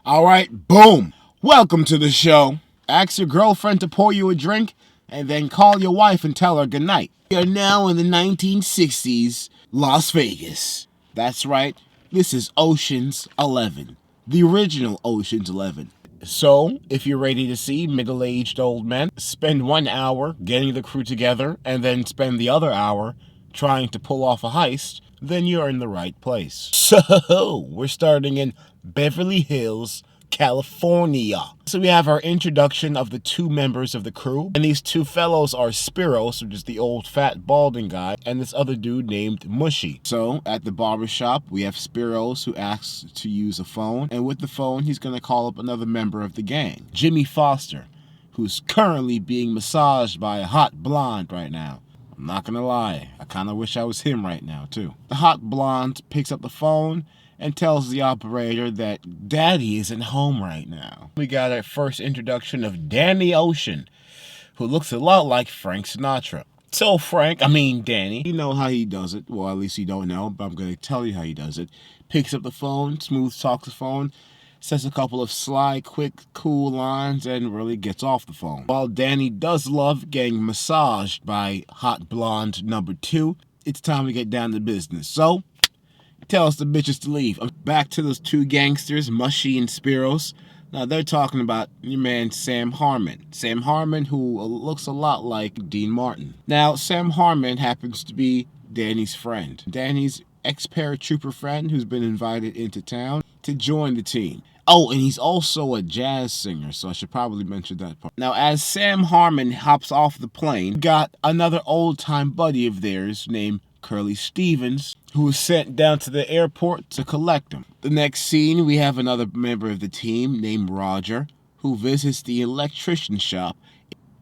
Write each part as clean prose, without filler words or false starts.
All right, boom. Welcome to the show. Ask your girlfriend to pour you a drink and then call your wife and tell her goodnight. We are now in the 1960s, Las Vegas. That's right, this is Ocean's 11, the original Ocean's 11. So, if you're ready to see middle-aged old men spend 1 hour getting the crew together and then spend the other hour trying to pull off a heist, then you're in the right place. So, we're starting in Beverly Hills, California. So we have our introduction of the two members of the crew, and these two fellows are Spiros, which is the old fat balding guy, and this other dude named Mushy. So at the barbershop, we have Spiros, who asks to use a phone, and with the phone, he's gonna call up another member of the gang, Jimmy Foster, who's currently being massaged by a hot blonde right now. I'm not gonna lie, I kinda wish I was him right now, too. The hot blonde picks up the phone and tells the operator that Daddy isn't home right now. We got our first introduction of Danny Ocean, who looks a lot like Frank Sinatra. So Danny, you know how he does it. Well, at least you don't know, but I'm gonna tell you how he does it. Picks up the phone, smooth talks the phone, says a couple of sly, quick, cool lines, and really gets off the phone. While Danny does love getting massaged by hot blonde number 2, it's time to get down to business. So, tells the bitches to leave. Back to those two gangsters, Mushy and Spiros. Now, they're talking about your man Sam Harmon. Sam Harmon, who looks a lot like Dean Martin. Now, Sam Harmon happens to be Danny's friend. Danny's ex-paratrooper friend who's been invited into town to join the team. Oh, and he's also a jazz singer, so I should probably mention that part. Now, as Sam Harmon hops off the plane, got another old-time buddy of theirs named Curly Stevens, who was sent down to the airport to collect him. The next scene, we have another member of the team named Roger, who visits the electrician shop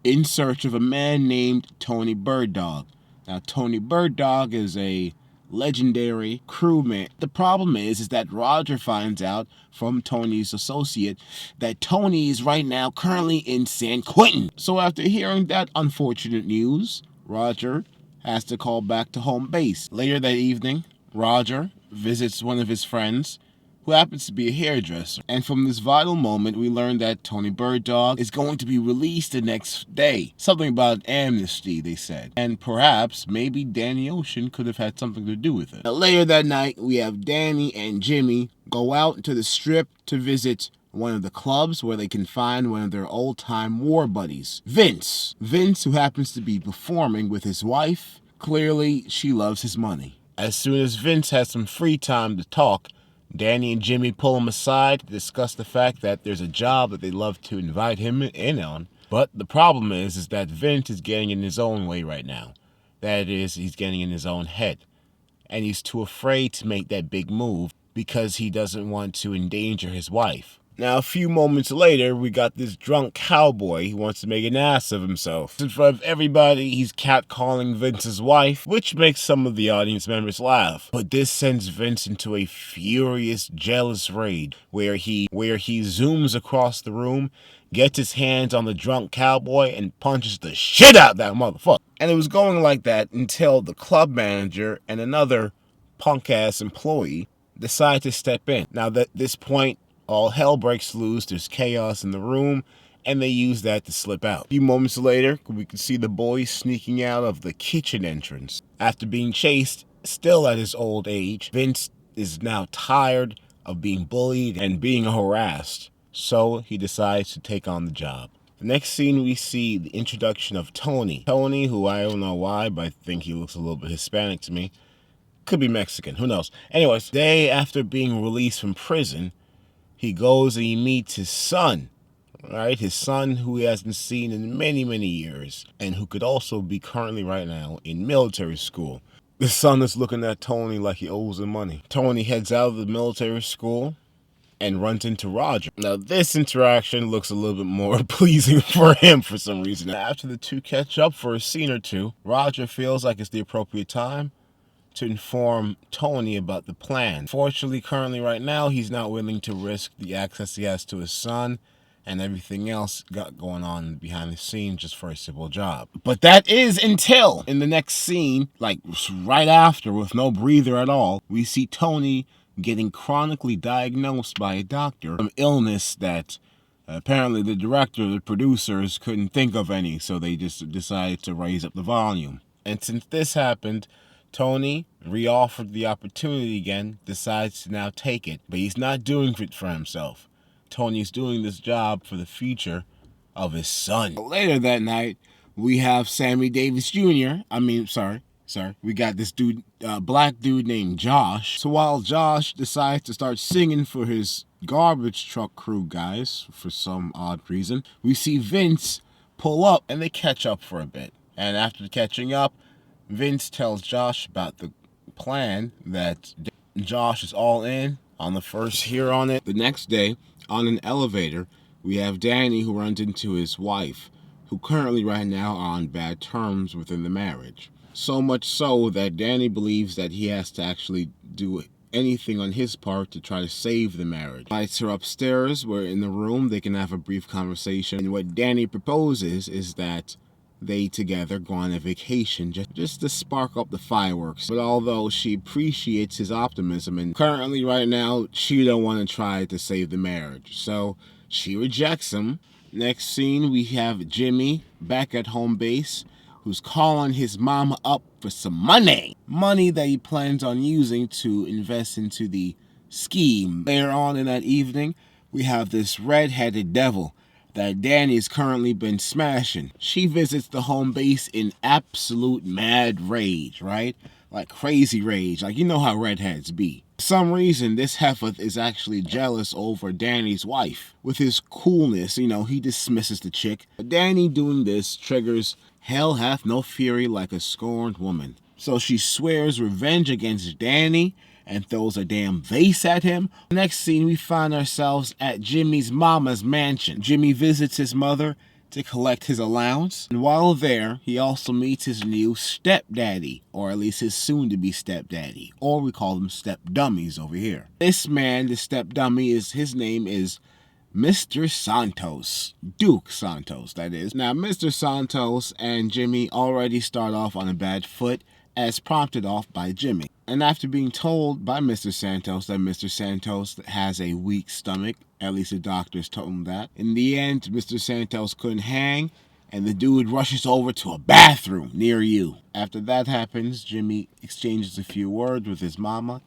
in search of a man named Tony Bird-Dog. Now, Tony Bird-Dog is a legendary crewman. The problem is that Roger finds out from Tony's associate that Tony is right now currently in San Quentin. So after hearing that unfortunate news, Roger has to call back to home base. Later that evening, Roger visits one of his friends, who happens to be a hairdresser. And from this vital moment, we learn that Tony Bird-Dog is going to be released the next day. Something about amnesty, they said. And perhaps, maybe Danny Ocean could have had something to do with it. Now, later that night, we have Danny and Jimmy go out to the strip to visit one of the clubs where they can find one of their old-time war buddies, Vince. Vince, who happens to be performing with his wife. Clearly, she loves his money. As soon as Vince has some free time to talk, Danny and Jimmy pull him aside to discuss the fact that there's a job that they'd love to invite him in on. But the problem is that Vince is getting in his own way right now. That is, he's getting in his own head. And he's too afraid to make that big move because he doesn't want to endanger his wife. Now, a few moments later, we got this drunk cowboy who wants to make an ass of himself. In front of everybody, he's catcalling Vince's wife, which makes some of the audience members laugh. But this sends Vince into a furious, jealous rage, where he zooms across the room, gets his hands on the drunk cowboy, and punches the shit out of that motherfucker. And it was going like that until the club manager and another punk-ass employee decide to step in. Now, at this point, all hell breaks loose, there's chaos in the room, and they use that to slip out. A few moments later, we can see the boy sneaking out of the kitchen entrance. After being chased, still at his old age, Vince is now tired of being bullied and being harassed, so he decides to take on the job. The next scene, we see the introduction of Tony. Tony, who I don't know why, but I think he looks a little bit Hispanic to me. Could be Mexican, who knows. Anyways, the day after being released from prison, he goes and he meets his son, right? His son who he hasn't seen in many, many years, and who could also be currently right now in military school. The son is looking at Tony like he owes him money. Tony heads out of the military school and runs into Roger. Now, this interaction looks a little bit more pleasing for him for some reason. After the two catch up for a scene or two, Roger feels like it's the appropriate time to inform Tony about the plan. Fortunately, currently right now, he's not willing to risk the access he has to his son and everything else got going on behind the scenes just for a simple job. But that is until in the next scene, like right after, with no breather at all, we see Tony getting chronically diagnosed by a doctor, an illness that apparently the director, the producers couldn't think of any, so they just decided to raise up the volume. And since this happened, Tony, re-offered the opportunity again, decides to now take it. But he's not doing it for himself. Tony's doing this job for the future of his son. Later that night, we have Sammy Davis Jr. We got this dude, black dude named Josh. So while Josh decides to start singing for his garbage truck crew guys, for some odd reason, we see Vince pull up and they catch up for a bit. And after catching up, Vince tells Josh about the plan that Josh is all in on the first hear on it. The next day, on an elevator, we have Danny, who runs into his wife, who currently right now are on bad terms within the marriage. So much so that Danny believes that he has to actually do anything on his part to try to save the marriage. Invites her upstairs, where in the room they can have a brief conversation. And what Danny proposes is that they together go on a vacation just to spark up the fireworks. But although she appreciates his optimism, and currently right now she don't want to try to save the marriage, so she rejects him. Next scene, we have Jimmy back at home base, who's calling his mama up for some money that he plans on using to invest into the scheme. Later on in that evening, we have this red-headed devil that Danny's currently been smashing. She visits the home base in absolute mad rage, right? Like crazy rage, like you know how redheads be. For some reason, this heifer is actually jealous over Danny's wife. With his coolness, he dismisses the chick. But Danny doing this triggers hell hath no fury like a scorned woman. So she swears revenge against Danny and throws a damn vase at him. Next scene, we find ourselves at Jimmy's mama's mansion. Jimmy visits his mother to collect his allowance. And while there, he also meets his new stepdaddy, or at least his soon-to-be stepdaddy, or we call them stepdummies over here. This man, the stepdummy, his name is Mr. Santos. Duke Santos, that is. Now, Mr. Santos and Jimmy already start off on a bad foot, as prompted off by Jimmy. And after being told by Mr. Santos that Mr. Santos has a weak stomach, at least the doctors told him that, in the end, Mr. Santos couldn't hang, and the dude rushes over to a bathroom near you. After that happens, Jimmy exchanges a few words with his mama,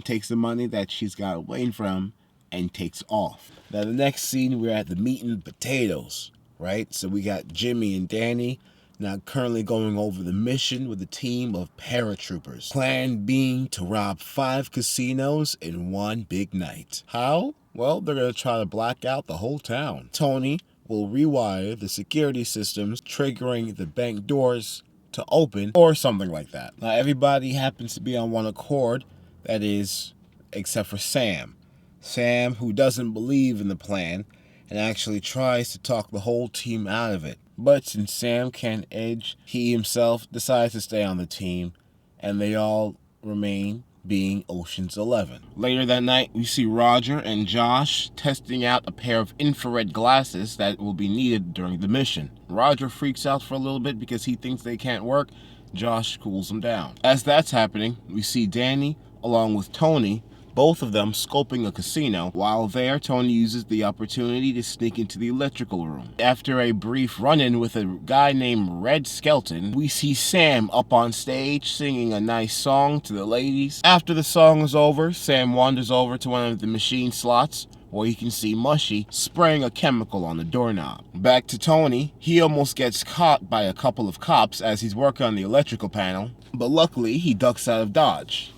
takes the money that she's got waiting for him, and takes off. Now, the next scene, we're at the meat and potatoes, right? So we got Jimmy and Danny now currently going over the mission with a team of paratroopers. Plan being to rob 5 casinos in one big night. How? Well, they're going to try to black out the whole town. Tony will rewire the security systems, triggering the bank doors to open, or something like that. Now, everybody happens to be on one accord, that is, except for Sam. Sam, who doesn't believe in the plan, and actually tries to talk the whole team out of it. But since Sam can't edge, he himself decides to stay on the team, and they all remain being Ocean's 11. Later that night, we see Roger and Josh testing out a pair of infrared glasses that will be needed during the mission. Roger freaks out for a little bit because he thinks they can't work. Josh cools him down. As that's happening, we see Danny, along with Tony, both of them scoping a casino. While there, Tony uses the opportunity to sneak into the electrical room. After a brief run-in with a guy named Red Skelton, we see Sam up on stage singing a nice song to the ladies. After the song is over, Sam wanders over to one of the machine slots, where you can see Mushy spraying a chemical on the doorknob. Back to Tony, he almost gets caught by a couple of cops as he's working on the electrical panel, but luckily he ducks out of Dodge,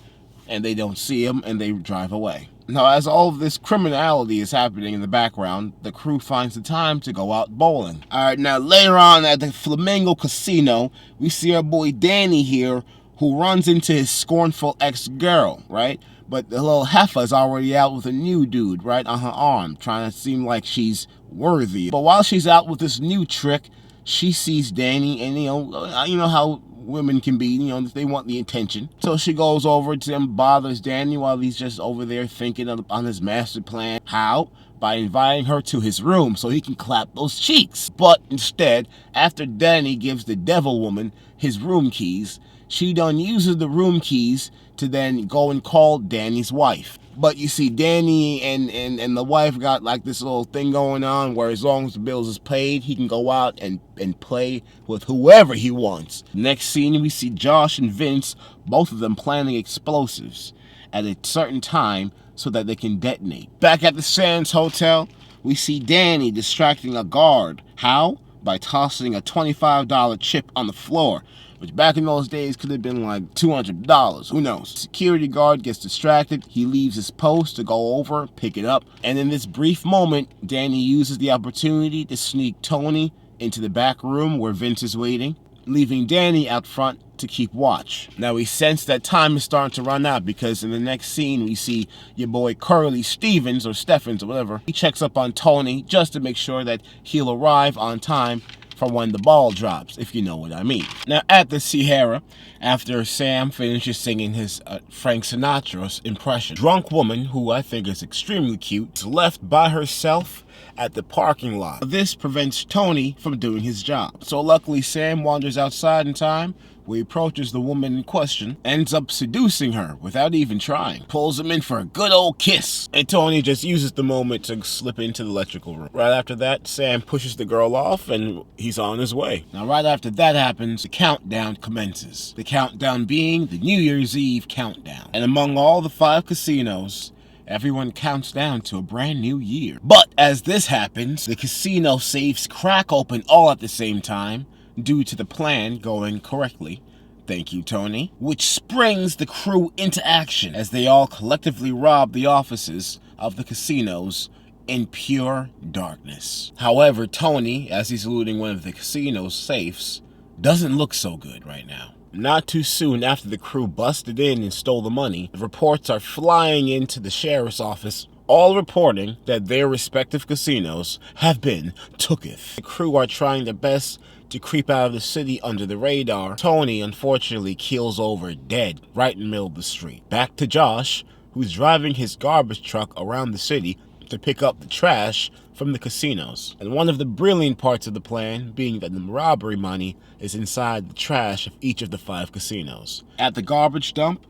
and they don't see him, and they drive away. Now, as all of this criminality is happening in the background, the crew finds the time to go out bowling. Alright, now later on at the Flamingo Casino, we see our boy Danny here, who runs into his scornful ex-girl, right? But the little heifer's already out with a new dude, right, on her arm, trying to seem like she's worthy. But while she's out with this new trick, she sees Danny, and you know how women can be, they want the attention. So she goes over to him, bothers Danny while he's just over there thinking on his master plan. How? By inviting her to his room so he can clap those cheeks. But instead, after Danny gives the devil woman his room keys, She done uses the room keys to then go and call Danny's wife. But you see, Danny and the wife got like this little thing going on where as long as the bills is paid, he can go out and play with whoever he wants. Next scene, we see Josh and Vince, both of them planning explosives at a certain time so that they can detonate. Back at the Sands Hotel, we see Danny distracting a guard. How? By tossing a $25 chip on the floor, which back in those days could have been like $200. Who knows? Security guard gets distracted. He leaves his post to go over, pick it up. And in this brief moment, Danny uses the opportunity to sneak Tony into the back room where Vince is waiting, leaving Danny out front to keep watch. Now we sense that time is starting to run out because in the next scene we see your boy Curly Stevens or Steffens or whatever. He checks up on Tony just to make sure that he'll arrive on time for when the ball drops, if you know what I mean. Now at the Sierra, after Sam finishes singing his Frank Sinatra's impression, drunk woman, who I think is extremely cute, is left by herself at the parking lot. This prevents Tony from doing his job. So luckily Sam wanders outside in time, where he approaches the woman in question, ends up seducing her without even trying, pulls him in for a good old kiss, and Tony just uses the moment to slip into the electrical room. Right after that, Sam pushes the girl off and he's on his way. Now right after that happens, the countdown commences. The countdown being the New Year's Eve countdown. And among all the 5 casinos, everyone counts down to a brand new year. But as this happens, the casino safes crack open all at the same time, due to the plan going correctly. Thank you, Tony. Which springs the crew into action as they all collectively rob the offices of the casinos in pure darkness. However, Tony, as he's looting one of the casino's safes, doesn't look so good right now. Not too soon after the crew busted in and stole the money, the reports are flying into the sheriff's office, all reporting that their respective casinos have been tooketh. The crew are trying their best to creep out of the city under the radar. Tony unfortunately keels over dead right in the middle of the street. Back to Josh, who's driving his garbage truck around the city to pick up the trash from the casinos. And one of the brilliant parts of the plan being that the robbery money is inside the trash of each of the 5 casinos. At the garbage dump,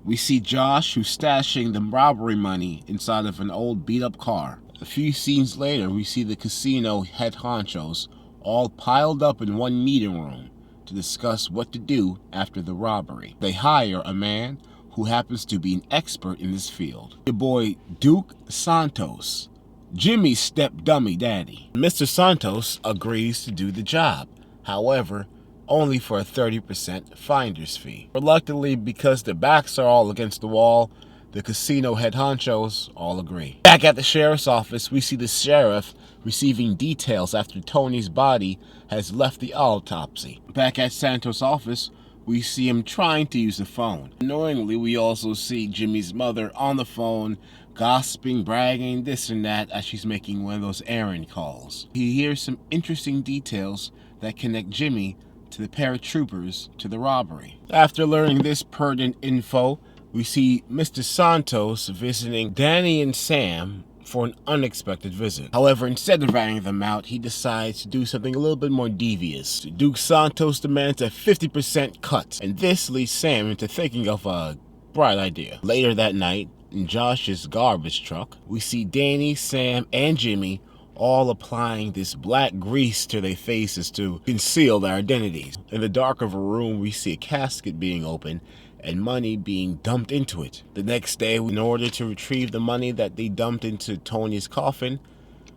we see Josh, who's stashing the robbery money inside of an old beat-up car. A few scenes later, we see the casino head honchos all piled up in one meeting room to discuss what to do after the robbery. They hire a man who happens to be an expert in this field. Your boy Duke Santos, Jimmy's step-dummy daddy. Mr. Santos agrees to do the job, however, only for a 30% finder's fee. Reluctantly, because their backs are all against the wall, the casino head honchos all agree. Back at the sheriff's office, we see the sheriff receiving details after Tony's body has left the autopsy. Back at Santos' office, we see him trying to use the phone. Annoyingly, we also see Jimmy's mother on the phone, gossiping, bragging, this and that, as she's making one of those errand calls. He hears some interesting details that connect Jimmy to the paratroopers to the robbery. After learning this pertinent info, we see Mr. Santos visiting Danny and Sam for an unexpected visit. However, instead of ratting them out, he decides to do something a little bit more devious. Duke Santos demands a 50% cut, and this leads Sam into thinking of a bright idea. Later that night, in Josh's garbage truck, we see Danny, Sam, and Jimmy all applying this black grease to their faces to conceal their identities. In the dark of a room, we see a casket being opened and money being dumped into it. The next day, in order to retrieve the money that they dumped into Tony's coffin,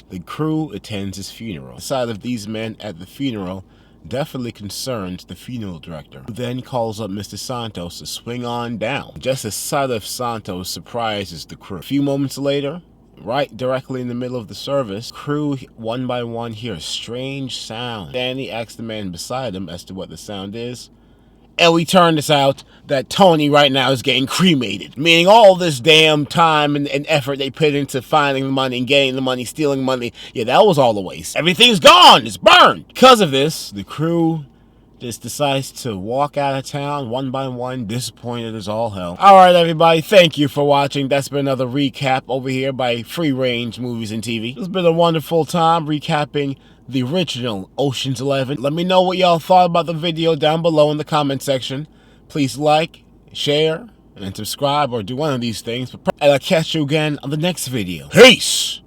the crew attends his funeral. The sight of these men at the funeral definitely concerns the funeral director, who then calls up Mr. Santos to swing on down. Just the sight of Santos surprises the crew. A few moments later, right directly in the middle of the service, crew one by one hear a strange sound. Danny asks the man beside him as to what the sound is, and we turn this out that Tony right now is getting cremated. Meaning all this damn time and effort they put into finding the money and getting the money, stealing money, yeah, that was all a waste. Everything's gone, it's burned. Because of this, the crew just decides to walk out of town one by one, disappointed as all hell. Alright everybody, thank you for watching. That's been another recap over here by Free Range Movies and TV. It's been a wonderful time recapping the original Ocean's 11. Let me know what y'all thought about the video down below in the comment section. Please like, share, and subscribe, or do one of these things. And I'll catch you again on the next video. Peace!